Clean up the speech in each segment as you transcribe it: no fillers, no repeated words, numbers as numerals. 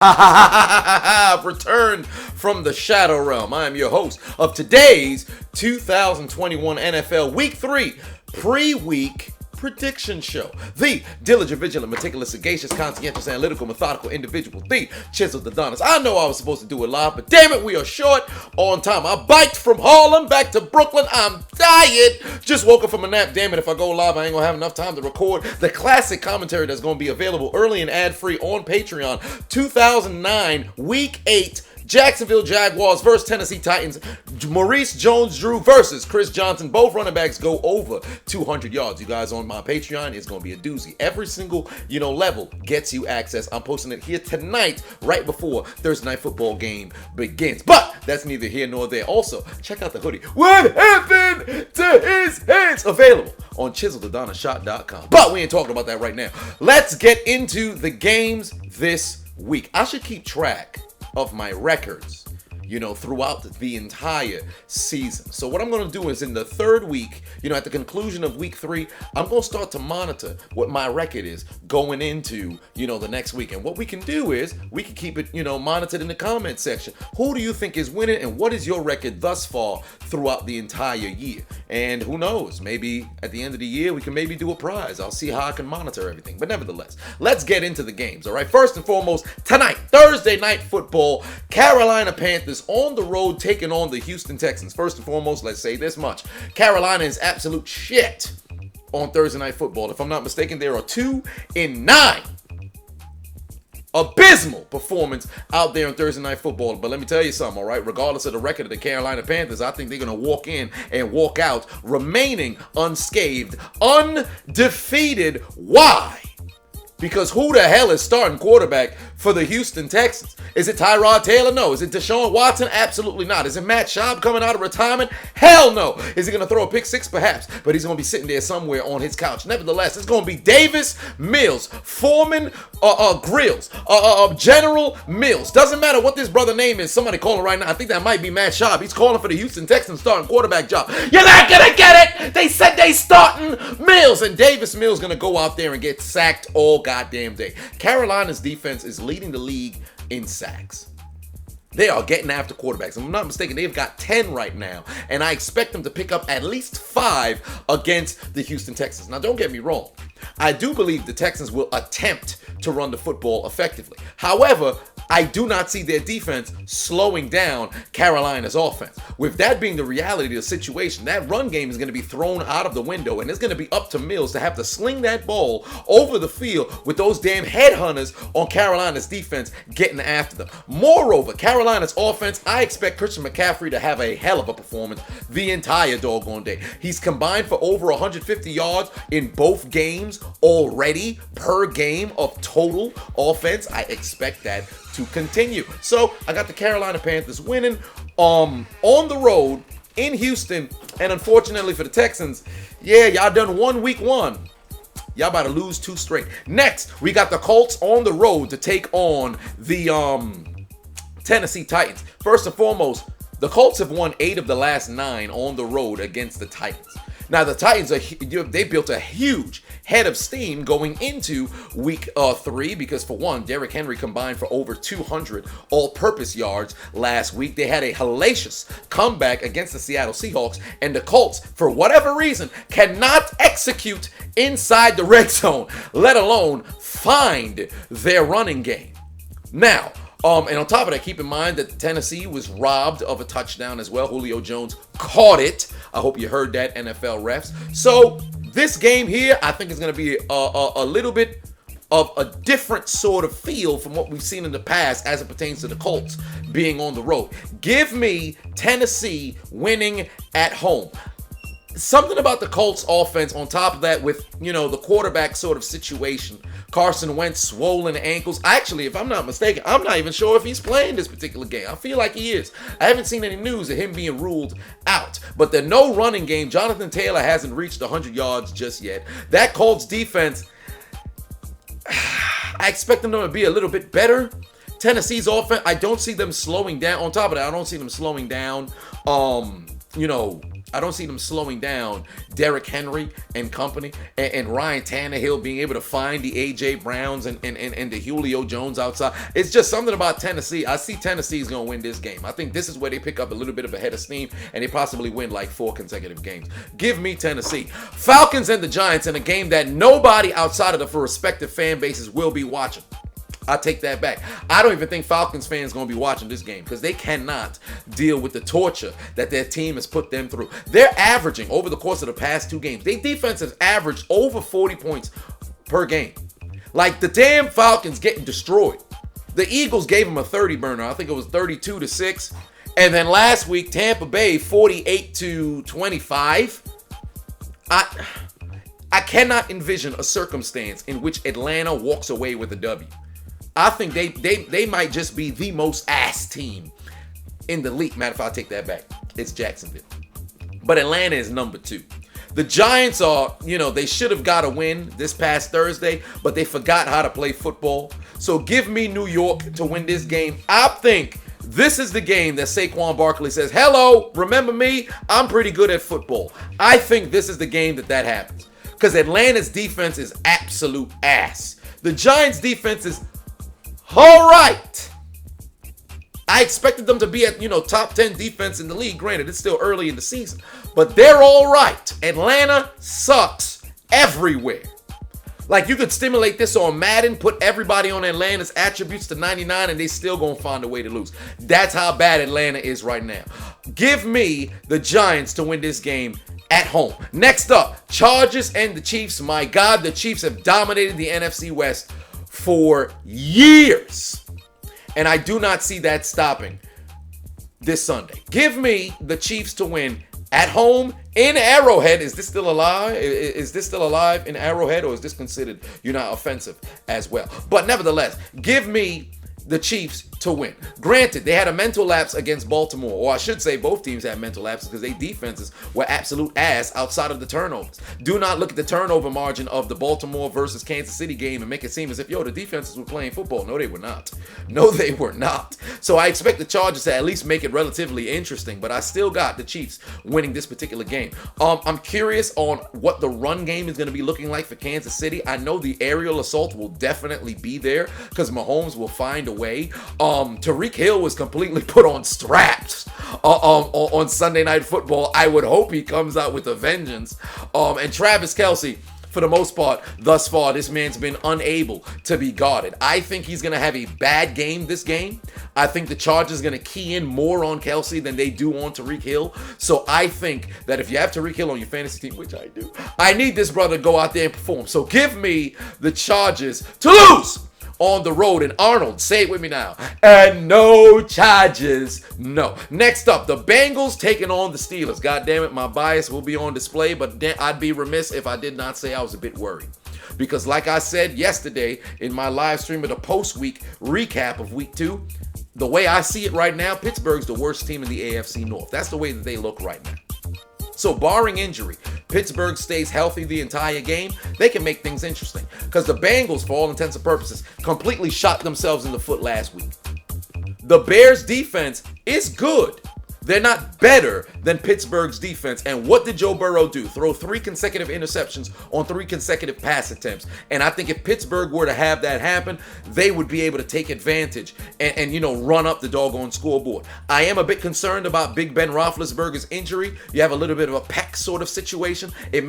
I've returned from the Shadow Realm. I am your host of today's 2021 NFL Week 3 pre-week prediction show. The diligent, vigilant, meticulous, sagacious, conscientious, analytical, methodical individual. The Chiseled Adonis. I know I was supposed to do it live, but damn it, we are short on time. I biked from Harlem back to Brooklyn. I'm tired. Just woke up from a nap. Damn it, if I go live, I ain't gonna have enough time to record the classic commentary that's gonna be available early and ad-free on Patreon. 2009 Week 8 Jacksonville Jaguars versus Tennessee Titans. Maurice Jones-Drew versus Chris Johnson. Both running backs go over 200 yards. You guys on my Patreon, it's going to be a doozy. Every single, level gets you access. I'm posting it here tonight, right before Thursday Night Football game begins. But that's neither here nor there. Also, check out the hoodie. What happened to his hands? Available on chiseledadonishot.com. But we ain't talking about that right now. Let's get into the games this week. I should keep track of my records, throughout the entire season. So what I'm going to do is in the third week, at the conclusion of week 3, I'm going to start to monitor what my record is going into, the next week. And what we can do is we can keep it, monitored in the comment section. Who do you think is winning and what is your record thus far throughout the entire year? And who knows, maybe at the end of the year, we can maybe do a prize. I'll see how I can monitor everything. But nevertheless, let's get into the games, all right? First and foremost, tonight, Thursday Night Football, Carolina Panthers on the road taking on the Houston Texans. First and foremost, let's say this much. Carolina is absolute shit on Thursday Night Football. If I'm not mistaken, there are 2-9. Abysmal performance out there on Thursday Night Football. But let me tell you something, all right? Regardless of the record of the Carolina Panthers, I think they're going to walk in and walk out remaining unscathed, undefeated. Why? Because who the hell is starting quarterback for the Houston Texans? Is it Tyrod Taylor? No. Is it Deshaun Watson? Absolutely not. Is it Matt Schaub coming out of retirement? Hell no. Is he going to throw a pick six? Perhaps. But he's going to be sitting there somewhere on his couch. Nevertheless, it's going to be Davis Mills, Foreman Grills, General Mills. Doesn't matter what this brother name is. Somebody calling right now. I think that might be Matt Schaub. He's calling for the Houston Texans starting quarterback job. You're not going to get it. They said they starting Mills. And Davis Mills going to go out there and get sacked all goddamn day. Carolina's defense is leading the league in sacks. They are getting after quarterbacks. If I'm not mistaken, they've got 10 right now, and I expect them to pick up at least 5 against the Houston Texans. Now, don't get me wrong. I do believe the Texans will attempt to run the football effectively. However, I do not see their defense slowing down Carolina's offense. With that being the reality of the situation, that run game is going to be thrown out of the window, and it's going to be up to Mills to have to sling that ball over the field with those damn headhunters on Carolina's defense getting after them. Moreover, Carolina's offense, I expect Christian McCaffrey to have a hell of a performance the entire doggone day. He's combined for over 150 yards in both games already per game of total offense. I expect that to continue. So I got the Carolina Panthers winning on the road in Houston. And unfortunately for the Texans, y'all done won week 1. Y'all about to lose 2 straight. Next, we got the Colts on the road to take on the Tennessee Titans. First and foremost, the Colts have won 8 of the last 9 on the road against the Titans. Now, the Titans, they built a huge head of steam going into week 3 because, for one, Derrick Henry combined for over 200 all-purpose yards last week. They had a hellacious comeback against the Seattle Seahawks, and the Colts, for whatever reason, cannot execute inside the red zone, let alone find their running game. Now, and on top of that, keep in mind that Tennessee was robbed of a touchdown as well. Julio Jones caught it. I hope you heard that, NFL refs. So this game here, I think is going to be a little bit of a different sort of feel from what we've seen in the past as it pertains to the Colts being on the road. Give me Tennessee winning at home. Something about the Colts offense on top of that with, the quarterback sort of situation. Carson Wentz swollen ankles. Actually, if I'm not mistaken, I'm not even sure if he's playing this particular game. I feel like he is. I haven't seen any news of him being ruled out. But the no running game, Jonathan Taylor hasn't reached 100 yards just yet. That Colts defense, I expect them to be a little bit better. Tennessee's offense, I don't see them slowing down. On top of that, I don't see them slowing down, I don't see them slowing down Derrick Henry and company and Ryan Tannehill being able to find the A.J. Browns and the Julio Jones outside. It's just something about Tennessee. I see Tennessee's going to win this game. I think this is where they pick up a little bit of a head of steam and they possibly win like 4 consecutive games. Give me Tennessee. Falcons and the Giants in a game that nobody outside of the respective fan bases will be watching. I take that back. I don't even think Falcons fans going to be watching this game because they cannot deal with the torture that their team has put them through. They're averaging over the course of the past 2 games. Their defense has averaged over 40 points per game. Like the damn Falcons getting destroyed. The Eagles gave them a 30 burner. I think it was 32-6. And then last week, Tampa Bay 48-25. I cannot envision a circumstance in which Atlanta walks away with a W. I think they might just be the most ass team in the league. Matter of fact, I'll take that back. It's Jacksonville. But Atlanta is number 2. The Giants are, they should have got a win this past Thursday, but they forgot how to play football. So give me New York to win this game. I think this is the game that Saquon Barkley says, hello, remember me? I'm pretty good at football. I think this is the game that happens. Because Atlanta's defense is absolute ass. The Giants' defense is all right. I expected them to be at, top 10 defense in the league. Granted, it's still early in the season. But they're all right. Atlanta sucks everywhere. Like, you could stimulate this on Madden, put everybody on Atlanta's attributes to 99, and they still going to find a way to lose. That's how bad Atlanta is right now. Give me the Giants to win this game at home. Next up, Chargers and the Chiefs. My God, the Chiefs have dominated the NFC West for years. And I do not see that stopping this Sunday. Give me the Chiefs to win at home in Arrowhead. Is this still alive? Is this still alive in Arrowhead, or is this considered, offensive as well? But nevertheless, give me the Chiefs to win. Granted, they had a mental lapse against Baltimore, or I should say both teams had mental lapses because their defenses were absolute ass outside of the turnovers. Do not look at the turnover margin of the Baltimore versus Kansas City game and make it seem as if, the defenses were playing football. No, they were not. No, they were not. So I expect the Chargers to at least make it relatively interesting, but I still got the Chiefs winning this particular game. I'm curious on what the run game is going to be looking like for Kansas City. I know the aerial assault will definitely be there because Mahomes will find a way. Tyreek Hill was completely put on straps on Sunday Night Football. I would hope he comes out with a vengeance. And Travis Kelce, for the most part, thus far, this man's been unable to be guarded. I think he's going to have a bad game this game. I think the Chargers are going to key in more on Kelce than they do on Tyreek Hill. So I think that if you have Tyreek Hill on your fantasy team, which I do, I need this brother to go out there and perform. So give me the Chargers to lose on the road. And Arnold, say it with me now. And no charges, no. Next up, the Bengals taking on the Steelers. God damn it, my bias will be on display, but I'd be remiss if I did not say I was a bit worried. Because like I said yesterday in my live stream of the post-week recap of week 2, the way I see it right now, Pittsburgh's the worst team in the AFC North. That's the way that they look right now. So barring injury, Pittsburgh stays healthy the entire game, they can make things interesting. Because the Bengals, for all intents and purposes, completely shot themselves in the foot last week. The Bears' defense is good. They're not better than Pittsburgh's defense. And what did Joe Burrow do? Throw 3 consecutive interceptions on 3 consecutive pass attempts. And I think if Pittsburgh were to have that happen, they would be able to take advantage and run up the doggone scoreboard. I am a bit concerned about Big Ben Roethlisberger's injury. You have a little bit of a pec sort of situation. I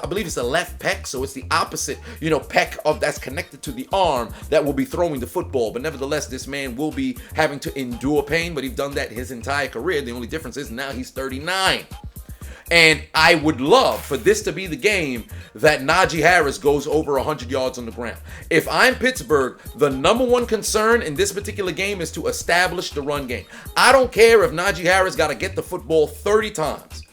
believe it's the left pec, so it's the opposite, pec of that's connected to the arm that will be throwing the football. But nevertheless, this man will be having to endure pain, but he's done that his entire career. The only difference is now he's 39. And I would love for this to be the game that Najee Harris goes over 100 yards on the ground. If I'm Pittsburgh, the number one concern in this particular game is to establish the run game. I don't care if Najee Harris got to get the football 30 times.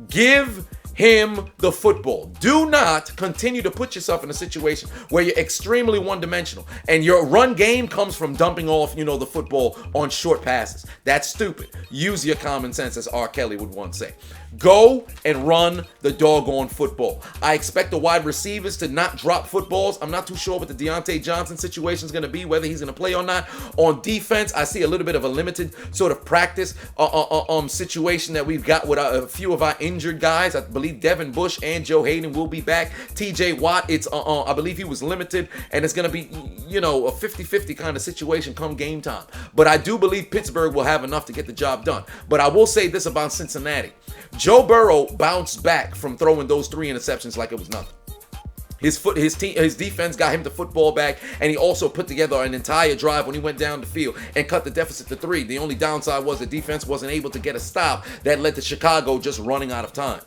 Give him the football. Do not continue to put yourself in a situation where you're extremely one-dimensional and your run game comes from dumping off, the football on short passes. That's stupid. Use your common sense, as R. Kelly would once say. Go and run the doggone football. I expect the wide receivers to not drop footballs. I'm not too sure what the Deontay Johnson situation is going to be, whether he's going to play or not. On defense, I see a little bit of a limited sort of practice situation that we've got with a few of our injured guys. I believe Devin Bush and Joe Hayden will be back. TJ Watt, I believe he was limited, and it's going to be, a 50-50 kind of situation come game time. But I do believe Pittsburgh will have enough to get the job done. But I will say this about Cincinnati. Joe Burrow bounced back from throwing those 3 interceptions like it was nothing. His defense got him the football back, and he also put together an entire drive when he went down the field and cut the deficit to 3. The only downside was the defense wasn't able to get a stop that led to Chicago just running out of time.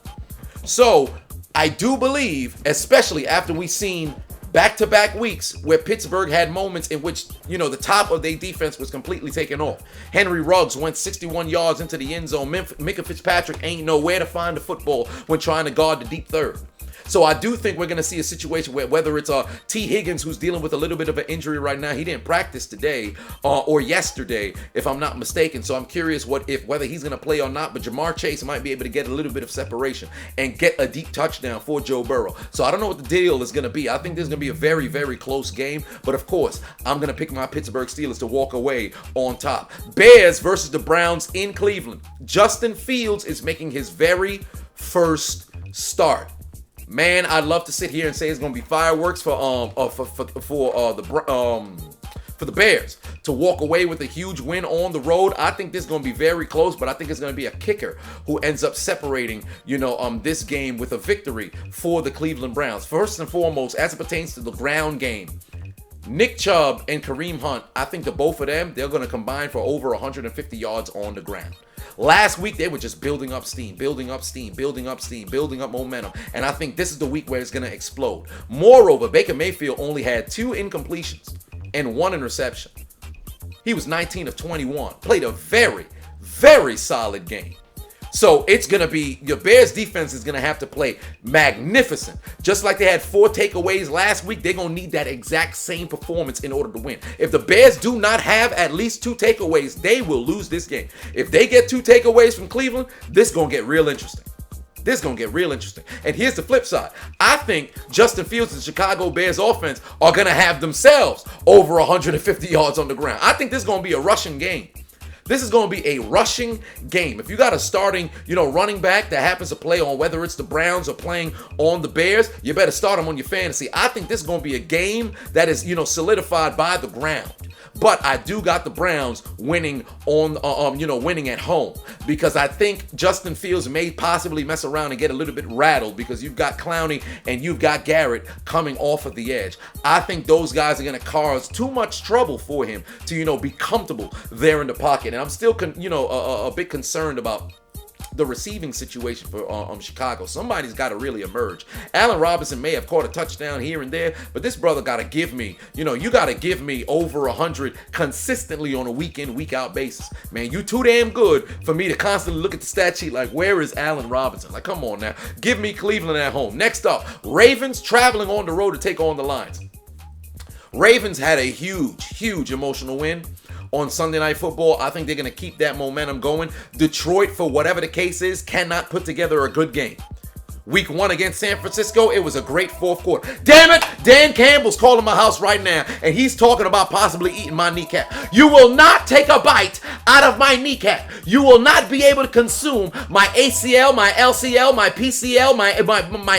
So I do believe, especially after we've seen back-to-back weeks where Pittsburgh had moments in which, the top of their defense was completely taken off. Henry Ruggs went 61 yards into the end zone. Minka Fitzpatrick ain't nowhere to find the football when trying to guard the deep third. So I do think we're going to see a situation where whether it's T. Higgins, who's dealing with a little bit of an injury right now, he didn't practice today or yesterday, if I'm not mistaken. So I'm curious whether he's going to play or not. But Jamar Chase might be able to get a little bit of separation and get a deep touchdown for Joe Burrow. So I don't know what the deal is going to be. I think there's going to be a very, very close game. But of course, I'm going to pick my Pittsburgh Steelers to walk away on top. Bears versus the Browns in Cleveland. Justin Fields is making his very first start. Man, I'd love to sit here and say it's going to be fireworks for the Bears to walk away with a huge win on the road. I think this is going to be very close, but I think it's going to be a kicker who ends up separating, this game with a victory for the Cleveland Browns. First and foremost, as it pertains to the ground game, Nick Chubb and Kareem Hunt, I think the both of them, they're going to combine for over 150 yards on the ground. Last week, they were just building up steam, building up momentum. And I think this is the week where it's going to explode. Moreover, Baker Mayfield only had 2 incompletions and 1 interception. He was 19 of 21. Played a very, very solid game. So it's going to be, your Bears defense is going to have to play magnificent. Just like they had 4 takeaways last week, they're going to need that exact same performance in order to win. If the Bears do not have at least 2 takeaways, they will lose this game. If they get 2 takeaways from Cleveland, this is going to get real interesting. And here's the flip side. I think Justin Fields and Chicago Bears offense are going to have themselves over 150 yards on the ground. I think this is going to be a rushing game. This is going to be a rushing game. If you got a starting, running back that happens to play on whether it's the Browns or playing on the Bears, you better start him on your fantasy. I think this is going to be a game that is, solidified by the ground. But I do got the Browns winning winning at home, because I think Justin Fields may possibly mess around and get a little bit rattled, because you've got Clowney and you've got Garrett coming off of the edge. I think those guys are going to cause too much trouble for him to, be comfortable there in the pocket. And I'm still, a bit concerned about the receiving situation for Chicago. Somebody's got to really emerge. Allen Robinson may have caught a touchdown here and there, but this brother got to give me, you got to give me over 100 consistently on a week in, week out basis. Man, you too damn good for me to constantly look at the stat sheet like, where is Allen Robinson? Like, come on now. Give me Cleveland at home. Next up, Ravens traveling on the road to take on the Lions. Ravens had a huge emotional win on Sunday Night Football. I think they're going to keep that momentum going. Detroit, for whatever the case is, cannot put together a good game. Week 1 against San Francisco, it was a great 4th quarter. Damn it! Dan Campbell's calling my house right now, and he's talking about possibly eating my kneecap. You will not take a bite out of my kneecap. You will not be able to consume my ACL, my LCL, my PCL, my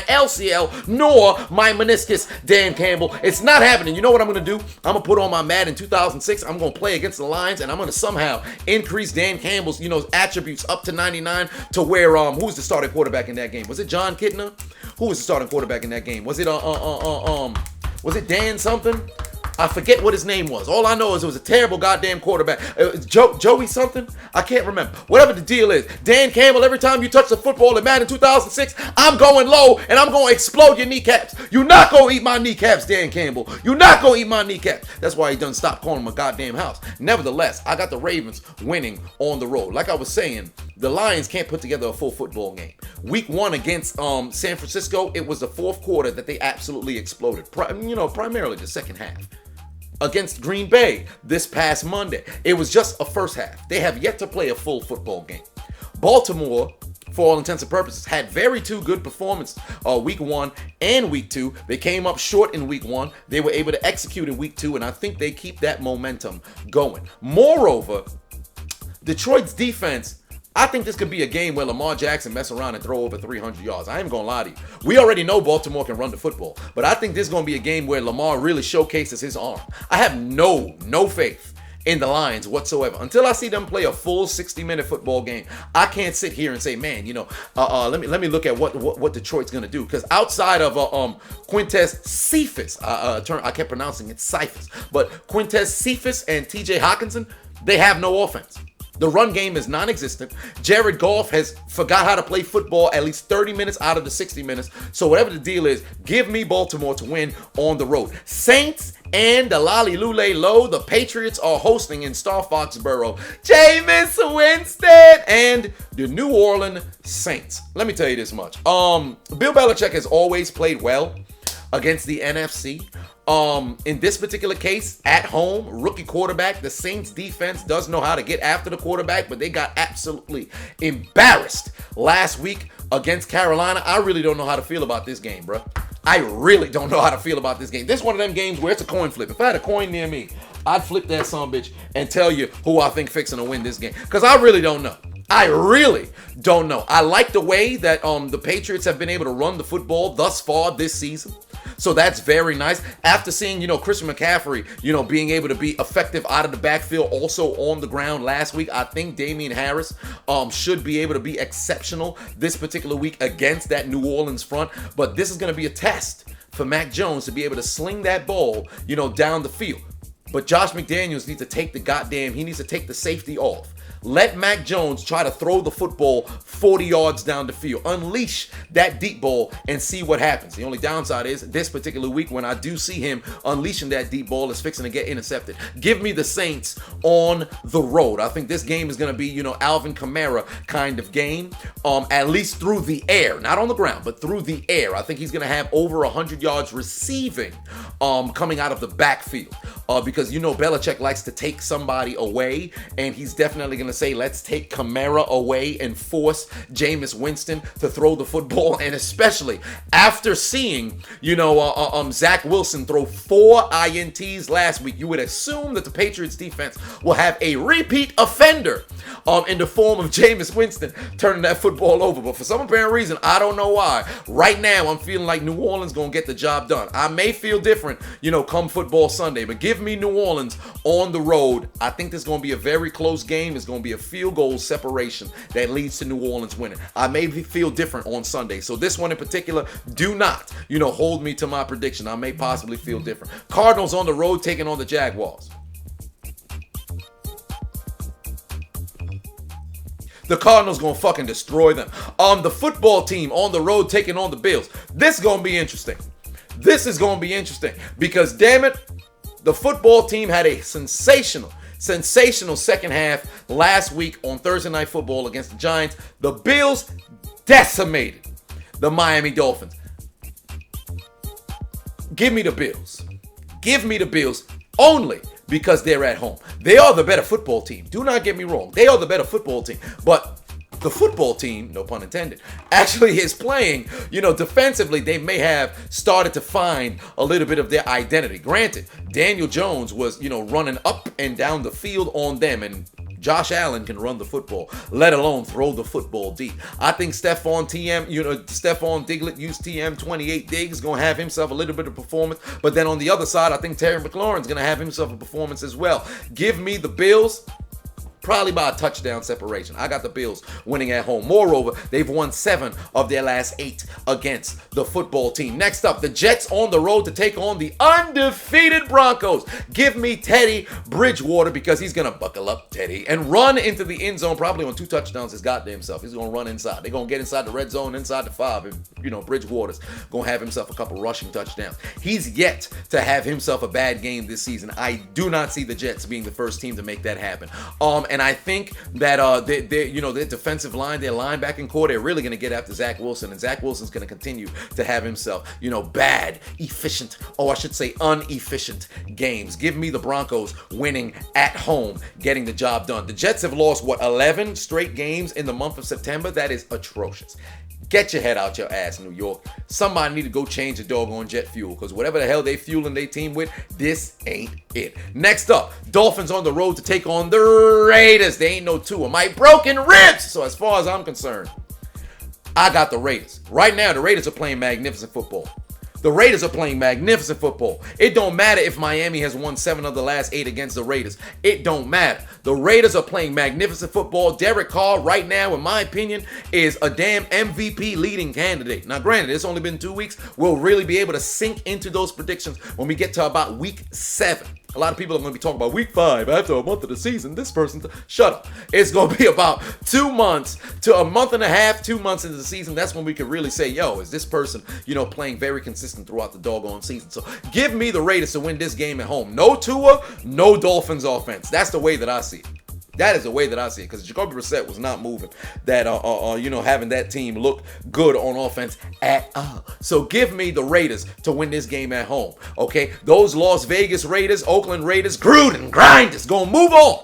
LCL, nor my meniscus, Dan Campbell. It's not happening. You know what I'm going to do? I'm going to put on my Madden 2006. I'm going to play against the Lions, and I'm going to somehow increase Dan Campbell's, attributes up to 99 to where, who's the starting quarterback in that game? Was it John Kitna? Who was the starting quarterback in that game? Was it was it Dan something? I forget what his name was. All I know is it was a terrible goddamn quarterback. Joey something? I can't remember. Whatever the deal is. Dan Campbell, every time you touch the football in Madden 2006, I'm going low and I'm going to explode your kneecaps. You're not going to eat my kneecaps, Dan Campbell. You're not going to eat my kneecaps. That's why he done stopped calling him a goddamn house. Nevertheless, I got the Ravens winning on the road. Like I was saying, the Lions can't put together a full football game. Week 1 against San Francisco, it was the 4th quarter that they absolutely exploded. Primarily the second half. Against Green Bay this past Monday, it was just a first half. They have yet to play a full football game. Baltimore, for all intents and purposes. Had very two good performances week 1 and week 2. They came up short in week 1. They were able to execute in week 2, and I think they keep that momentum going. Moreover, Detroit's defense, I think this could be a game where Lamar Jackson mess around and throw over 300 yards. I ain't gonna lie to you. We already know Baltimore can run the football, but I think this is gonna be a game where Lamar really showcases his arm. I have no faith in the Lions whatsoever. Until I see them play a full 60-minute football game, I can't sit here and say, man, let me look at what Detroit's gonna do. Because outside of Quintez Cephas, I kept pronouncing it Cephas, but Quintez Cephas and T.J. Hawkinson, they have no offense. The run game is non-existent. Jared Goff has forgot how to play football at least 30 minutes out of the 60 minutes. So whatever the deal is, give me Baltimore to win on the road. Saints and the Low, the Patriots are hosting in Star Foxborough. Jameis Winston and the New Orleans Saints. Let me tell you this much. Bill Belichick has always played well against the NFC. In this particular case, at home, rookie quarterback, the Saints defense does know how to get after the quarterback, but they got absolutely embarrassed last week against Carolina. I really don't know how to feel about this game, bro. I really don't know how to feel about this game. This is one of them games where it's a coin flip. If I had a coin near me, I'd flip that sumbitch and tell you who I think fixing to win this game. Because I really don't know. I really don't know. I like the way that the Patriots have been able to run the football thus far this season. So that's very nice. After seeing, Christian McCaffrey, being able to be effective out of the backfield, also on the ground last week, I think Damian Harris should be able to be exceptional this particular week against that New Orleans front. But this is going to be a test for Mac Jones to be able to sling that ball, down the field. But Josh McDaniels needs to take the safety off. Let Mac Jones try to throw the football 40 yards down the field. Unleash that deep ball and see what happens. The only downside is this particular week when I do see him unleashing that deep ball is fixing to get intercepted. Give me the Saints on the road. I think this game is going to be, Alvin Kamara kind of game, at least through the air. Not on the ground, but through the air. I think he's going to have over 100 yards receiving coming out of the backfield. Because, Belichick likes to take somebody away, and he's definitely going to say, let's take Kamara away and force Jameis Winston to throw the football. And especially after seeing, Zach Wilson throw 4 INTs last week, you would assume that the Patriots defense will have a repeat offender in the form of Jameis Winston turning that football over. But for some apparent reason, I don't know why, right now I'm feeling like New Orleans going to get the job done. I may feel different, come football Sunday, but give me New Orleans on the road. I think this is going to be a very close game. It's going to be a field goal separation that leads to New Orleans winning. I may feel different on Sunday. So this one in particular, do not, hold me to my prediction. I may possibly feel different. Cardinals on the road taking on the Jaguars. The Cardinals gonna fucking destroy them. The football team on the road taking on the Bills. This is gonna be interesting. This is gonna be interesting because, damn it, the football team had a sensational second half last week on Thursday Night Football against the Giants. The Bills decimated the Miami Dolphins. Give me the Bills. Give me the Bills only because they're at home. They are the better football team. Do not get me wrong. They are the better football team. But the football team, no pun intended, actually is playing, defensively, they may have started to find a little bit of their identity. Granted, Daniel Jones was, running up and down the field on them, and Josh Allen can run the football, let alone throw the football deep. I think Stephon Diggs used TM 28 Diggs, going to have himself a little bit of performance. But then on the other side, I think Terry McLaurin's going to have himself a performance as well. Give me the Bills. Probably by a touchdown separation. I got the Bills winning at home. Moreover, they've won 7 of their last 8 against the football team. Next up, the Jets on the road to take on the undefeated Broncos. Give me Teddy Bridgewater because he's going to buckle up, Teddy, and run into the end zone probably on 2 touchdowns his goddamn self. He's going to run inside. They're going to get inside the red zone, inside the 5, and, Bridgewater's going to have himself a couple rushing touchdowns. He's yet to have himself a bad game this season. I do not see the Jets being the first team to make that happen. And I think that their defensive line, their linebacking core, they're really going to get after Zach Wilson, and Zach Wilson's going to continue to have himself, bad, efficient, or I should say inefficient games. Give me the Broncos winning at home, getting the job done. The Jets have lost 11 straight games in the month of September. That is atrocious. Get your head out your ass, New York. Somebody need to go change the doggone jet fuel, because whatever the hell they fueling their team with, this ain't it. Next up, Dolphins on the road to take on the Raiders. They ain't no two of my broken ribs. So as far as I'm concerned, I got the Raiders. Right now, the Raiders are playing magnificent football. The Raiders are playing magnificent football. It don't matter if Miami has won 7 of the last 8 against the Raiders. It don't matter. The Raiders are playing magnificent football. Derek Carr right now, in my opinion, is a damn MVP leading candidate. Now, granted, it's only been 2 weeks. We'll really be able to sink into those predictions when we get to about week 7. A lot of people are going to be talking about week 5 after a month of the season. This person, shut up. It's going to be about 2 months to a month and a half, 2 months into the season. That's when we can really say, is this person, playing very consistent throughout the doggone season. So give me the Raiders to win this game at home. No Tua, no Dolphins offense. That's the way that I see it. That is the way that I see it, because Jacoby Brissett was not moving that, having that team look good on offense at all. So give me the Raiders to win this game at home, okay? Those Las Vegas Raiders, Oakland Raiders, Gruden, Grinders, gonna move on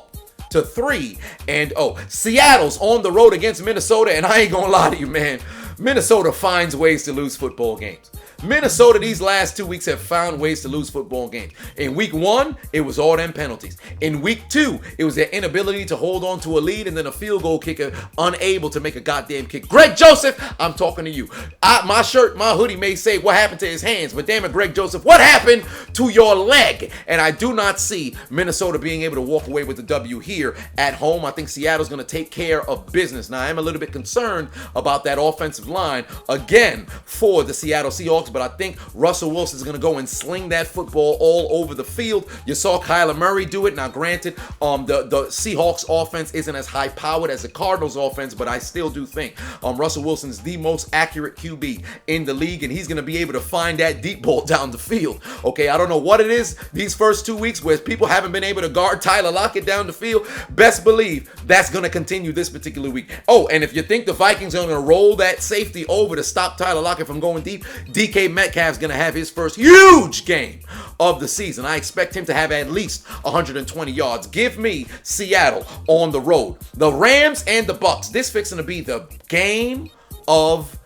to 3-0. Seattle's on the road against Minnesota, and I ain't gonna lie to you, man. Minnesota finds ways to lose football games. Minnesota these last 2 weeks have found ways to lose football games. In week 1, it was all them penalties. In week 2, it was their inability to hold on to a lead, and then a field goal kicker unable to make a goddamn kick. Greg Joseph, I'm talking to you. My shirt, my hoodie may say what happened to his hands, but damn it, Greg Joseph, what happened to your leg? And I do not see Minnesota being able to walk away with the W here at home. I think Seattle's going to take care of business. Now, I am a little bit concerned about that offensive line again for the Seattle Seahawks, but I think Russell Wilson is going to go and sling that football all over the field. You saw Kyler Murray do it. Now, granted, the Seahawks offense isn't as high-powered as the Cardinals offense, but I still do think Russell Wilson's the most accurate QB in the league, and he's going to be able to find that deep ball down the field. Okay, I don't know what it is these first 2 weeks where people haven't been able to guard Tyler Lockett down the field. Best believe that's going to continue this particular week. Oh, and if you think the Vikings are going to roll that safety over to stop Tyler Lockett from going deep, DK Metcalf's going to have his first huge game of the season. I expect him to have at least 120 yards. Give me Seattle on the road. The Rams and the Bucks. This fixing to be the game of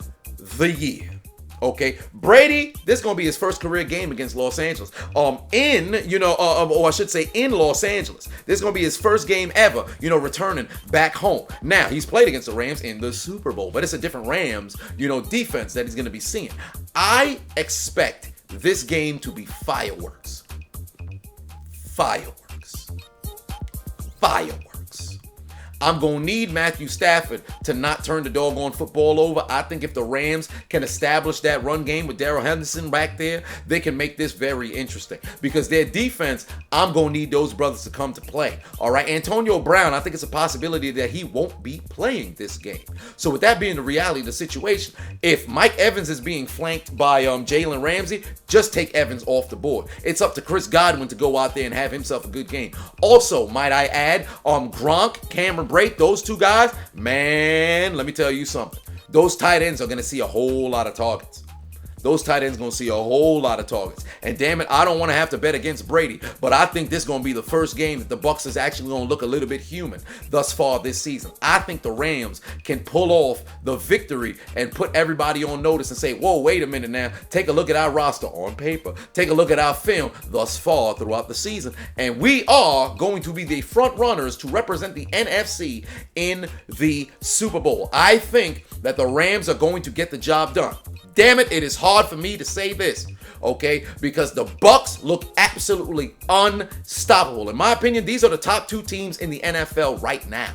the year. Okay, Brady, this is going to be his first career game against Los Angeles. In Los Angeles. This is going to be his first game ever, returning back home. Now, he's played against the Rams in the Super Bowl, but it's a different Rams, defense that he's going to be seeing. I expect this game to be fireworks. Fireworks. Fireworks. I'm going to need Matthew Stafford to not turn the doggone football over. I think if the Rams can establish that run game with Darrell Henderson back there, they can make this very interesting. Because their defense, I'm going to need those brothers to come to play. All right, Antonio Brown, I think it's a possibility that he won't be playing this game. So with that being the reality of the situation, if Mike Evans is being flanked by Jalen Ramsey, just take Evans off the board. It's up to Chris Godwin to go out there and have himself a good game. Also, might I add, Gronk, Cameron Brate, those two guys, man, let me tell you something. Those tight ends are going to see a whole lot of targets. Those tight ends going to see a whole lot of targets. And damn it, I don't want to have to bet against Brady, but I think this is going to be the first game that the Bucs is actually going to look a little bit human thus far this season. I think the Rams can pull off the victory and put everybody on notice and say, whoa, wait a minute now. Take a look at our roster on paper. Take a look at our film thus far throughout the season. And we are going to be the front runners to represent the NFC in the Super Bowl. I think that the Rams are going to get the job done. Damn it, it is hard for me to say this, okay? Because the Bucs look absolutely unstoppable. In my opinion, these are the top 2 teams in the NFL right now.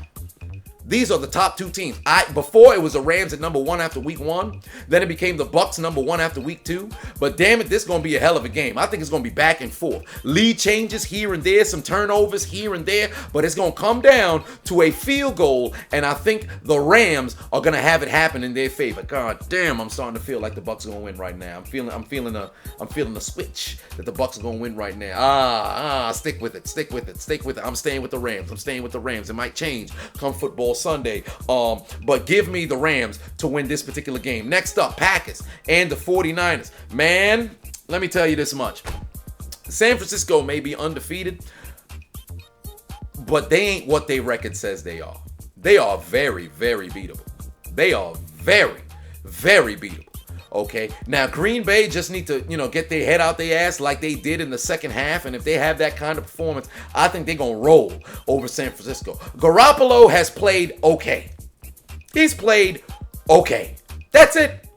These are the top two teams. Before it was the Rams at number 1 after week 1. Then it became the Bucs number 1 after week 2. But damn it, this is going to be a hell of a game. I think it's going to be back and forth. Lead changes here and there, some turnovers here and there, but it's going to come down to a field goal, and I think the Rams are going to have it happen in their favor. God damn, I'm starting to feel like the Bucs are going to win right now. I'm feeling a switch that the Bucs are going to win right now. Stick with it. I'm staying with the Rams. It might change come football Sunday. But give me the Rams to win this particular game. Next up, Packers and the 49ers. Man, let me tell you this much. San Francisco may be undefeated, but they ain't what their record says they are. They are very, very beatable. They are very, very beatable. Okay, now Green Bay just need to, get their head out their ass like they did in the second half, and if they have that kind of performance, I think they're going to roll over San Francisco. Garoppolo has played okay. He's played okay. That's it.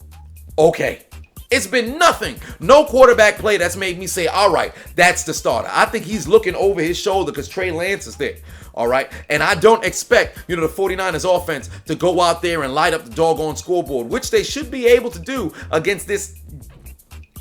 Okay. It's been nothing. No quarterback play that's made me say, all right, that's the starter. I think he's looking over his shoulder because Trey Lance is there. All right. And I don't expect, the 49ers offense to go out there and light up the doggone scoreboard, which they should be able to do against this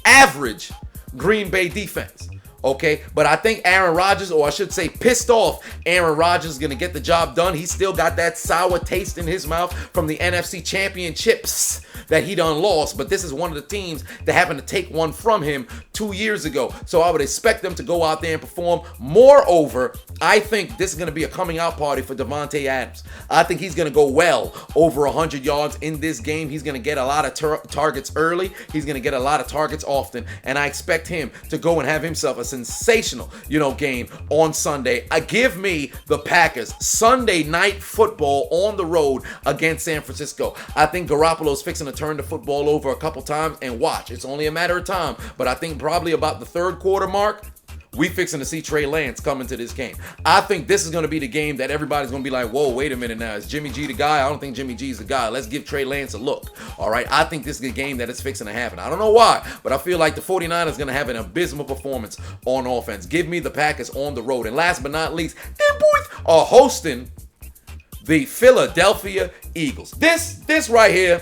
average Green Bay defense. Okay, but I think Aaron Rodgers, or I should say pissed off Aaron Rodgers, is going to get the job done. He's still got that sour taste in his mouth from the NFC Championships that he done lost, but this is one of the teams that happened to take one from him 2 years ago. So I would expect them to go out there and perform. Moreover, I think this is going to be a coming out party for Davante Adams. I think he's going to go well over 100 yards in this game. He's going to get a lot of targets early. He's going to get a lot of targets often, and I expect him to go and have himself a sensational, game on Sunday. Give me the Packers. Sunday night football on the road against San Francisco. I think Garoppolo's fixing to turn the football over a couple times, and watch. It's only a matter of time, but I think probably about the third quarter mark, we fixing to see Trey Lance come into this game. I think this is going to be the game that everybody's going to be like, whoa, wait a minute now. Is Jimmy G the guy? I don't think Jimmy G is the guy. Let's give Trey Lance a look. All right. I think this is the game that is fixing to happen. I don't know why, but I feel like the 49ers is going to have an abysmal performance on offense. Give me the Packers on the road. And last but not least, them boys are hosting the Philadelphia Eagles. This right here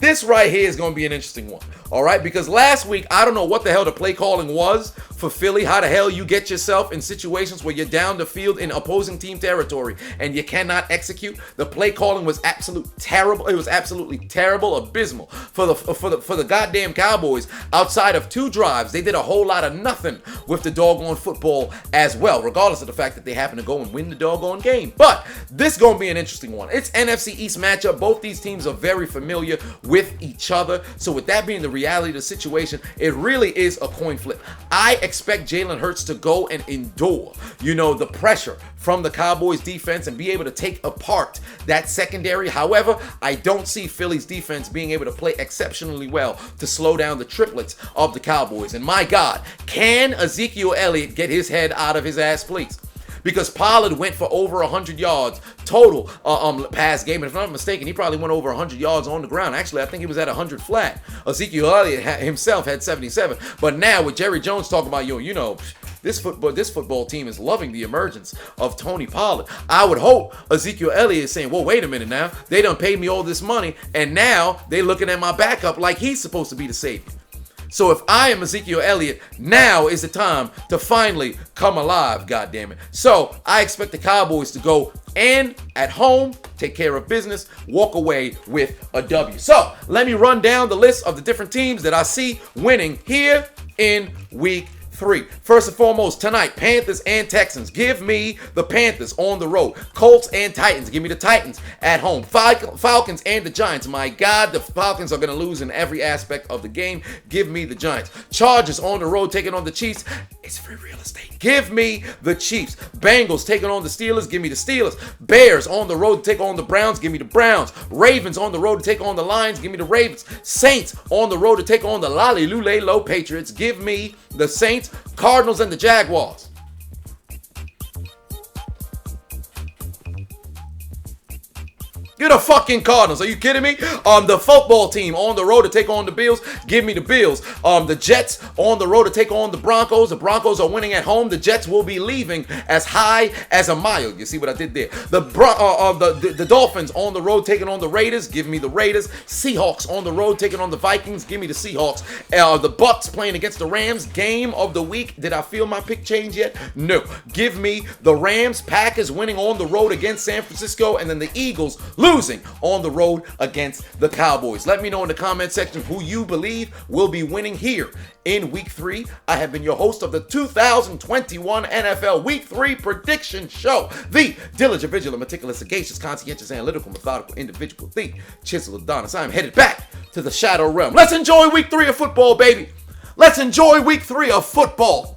is going to be an interesting one. All right, because last week, I don't know what the hell the play calling was for Philly. How the hell you get yourself in situations where you're down the field in opposing team territory and you cannot execute? The play calling was absolutely terrible. It was absolutely terrible, abysmal for the goddamn Cowboys. Outside of 2 drives, they did a whole lot of nothing with the doggone football as well, regardless of the fact that they happen to go and win the doggone game. But this is going to be an interesting one. It's NFC East matchup. Both these teams are very familiar with each other. So with that being the reality of the situation, it really is a coin flip. I expect Jalen Hurts to go and endure, the pressure from the Cowboys defense and be able to take apart that secondary. However, I don't see Philly's defense being able to play exceptionally well to slow down the triplets of the Cowboys. And my God, can Ezekiel Elliott get his head out of his ass, please? Because Pollard went for over 100 yards total pass game. And if I'm not mistaken, he probably went over 100 yards on the ground. Actually, I think he was at 100 flat. Ezekiel Elliott himself had 77. But now with Jerry Jones talking about, this football team is loving the emergence of Tony Pollard. I would hope Ezekiel Elliott is saying, well, wait a minute now. They done paid me all this money, and now they looking at my backup like he's supposed to be the savior. So if I am Ezekiel Elliott, now is the time to finally come alive, goddammit. So I expect the Cowboys to go and at home, take care of business, walk away with a W. So let me run down the list of the different teams that I see winning here in week 3. First and foremost, tonight, Panthers and Texans. Give me the Panthers on the road. Colts and Titans. Give me the Titans at home. Falcons and the Giants. My God, the Falcons are going to lose in every aspect of the game. Give me the Giants. Chargers on the road taking on the Chiefs. It's free real estate. Give me the Chiefs. Bengals taking on the Steelers. Give me the Steelers. Bears on the road to take on the Browns. Give me the Browns. Ravens on the road to take on the Lions. Give me the Ravens. Saints on the road to take on the Low Patriots. Give me the Saints. Cardinals and the Jaguars. You're the fucking Cardinals. Are you kidding me? The football team on the road to take on the Bills. Give me the Bills. The Jets on the road to take on the Broncos. The Broncos are winning at home. The Jets will be leaving as high as a mile. You see what I did there? The Dolphins on the road taking on the Raiders. Give me the Raiders. Seahawks on the road taking on the Vikings. Give me the Seahawks. The Bucks playing against the Rams. Game of the week. Did I feel my pick change yet? No. Give me the Rams. Packers winning on the road against San Francisco. And then the Eagles losing on the road against the Cowboys. Let me know in the comment section who you believe will be winning here in Week 3. I have been your host of the 2021 NFL Week 3 Prediction Show. The diligent, vigilant, meticulous, sagacious, conscientious, analytical, methodical individual. The Chiseled Adonis. I am headed back to the Shadow Realm. Let's enjoy Week 3 of football, baby. Let's enjoy Week 3 of football.